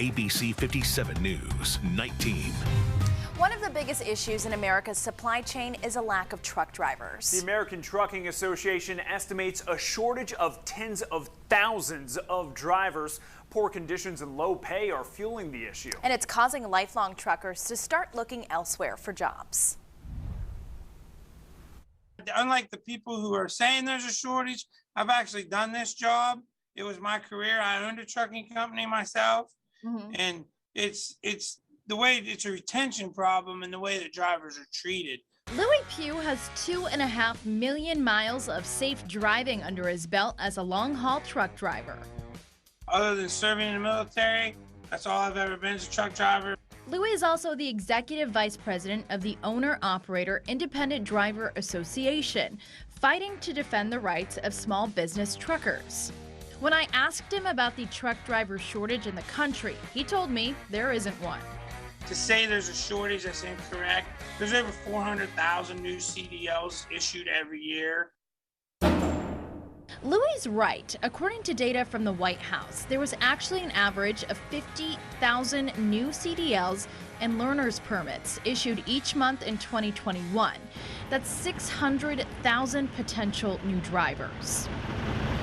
ABC 57 News, Night Team. One of the biggest issues in America's supply chain is a lack of truck drivers. The American Trucking Association estimates a shortage of tens of thousands of drivers. Poor conditions and low pay are fueling the issue. And it's causing lifelong truckers to start looking elsewhere for jobs. Unlike the people who are saying there's a shortage, I've actually done this job. It was my career. I owned a trucking company myself. And it's the way it's a retention problem and the way that drivers are treated. Louis Pugh has 2.5 million miles of safe driving under his belt as a long-haul truck driver. Other than serving in the military, that's all I've ever been, as a truck driver. Louis is also the executive vice president of the Owner-Operator Independent Driver Association, fighting to defend the rights of small business truckers. When I asked him about the truck driver shortage in the country, he told me there isn't one. To say there's a shortage, that's incorrect. There's over 400,000 new CDLs issued every year. Louis is right. According to data from the White House, there was actually an average of 50,000 new CDLs and learner's permits issued each month in 2021. That's 600,000 potential new drivers.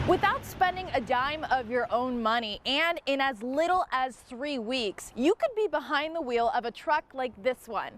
Without spending a dime of your own money and in as little as 3 weeks, you could be behind the wheel of a truck like this one.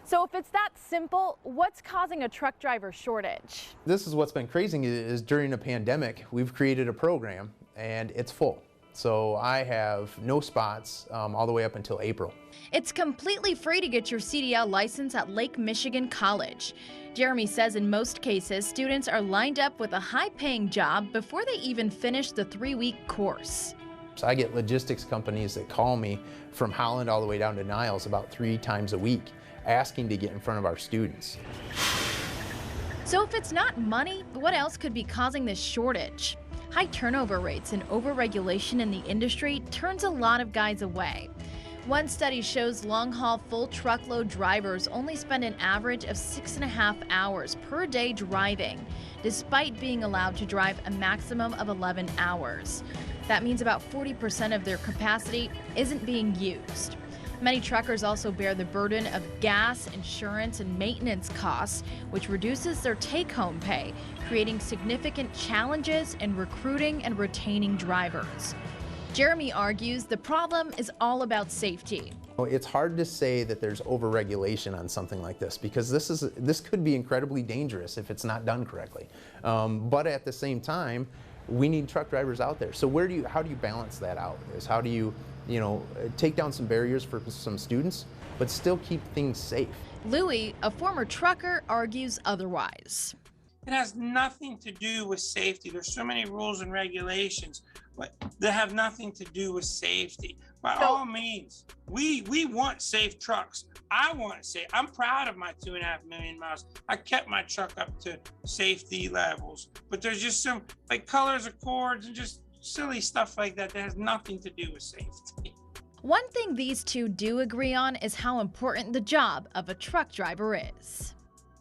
So if it's that simple, what's causing a truck driver shortage? This is what's been crazy is during a pandemic, we've created a program and it's full. So I have no spots all the way up until April. It's completely free to get your CDL license at Lake Michigan College. Jeremy says in most cases, students are lined up with a high-paying job before they even finish the 3-week course. So I get logistics companies that call me from Holland all the way down to Niles about 3 times a week, asking to get in front of our students. So if it's not money, what else could be causing this shortage? High turnover rates and overregulation in the industry turns a lot of guys away. One study shows long-haul full truckload drivers only spend an average of 6.5 hours per day driving, despite being allowed to drive a maximum of 11 hours. That means about 40% of their capacity isn't being used. Many truckers also bear the burden of gas, insurance, and maintenance costs, which reduces their take-home pay, creating significant challenges in recruiting and retaining drivers. Jeremy argues the problem is all about safety. It's hard to say that there's overregulation on something like this because this could be incredibly dangerous if it's not done correctly. But at the same time, we need truck drivers out there. So how do you balance that out? How do you take down some barriers for some students, but still keep things safe? Louis, a former trucker, argues otherwise. It has nothing to do with safety. There's so many rules and regulations, but they have nothing to do with safety. By all means, we want safe trucks. I want safe. I'm proud of my 2.5 million miles. I kept my truck up to safety levels, but there's just some like colors of cords and just silly stuff like that that has nothing to do with safety. One thing these two do agree on is how important the job of a truck driver is.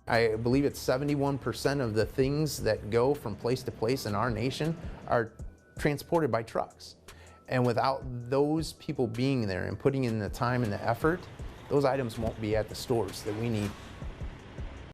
I believe it's 71% of the things that go from place to place in our nation are transported by trucks. And without those people being there and putting in the time and the effort, those items won't be at the stores that we need.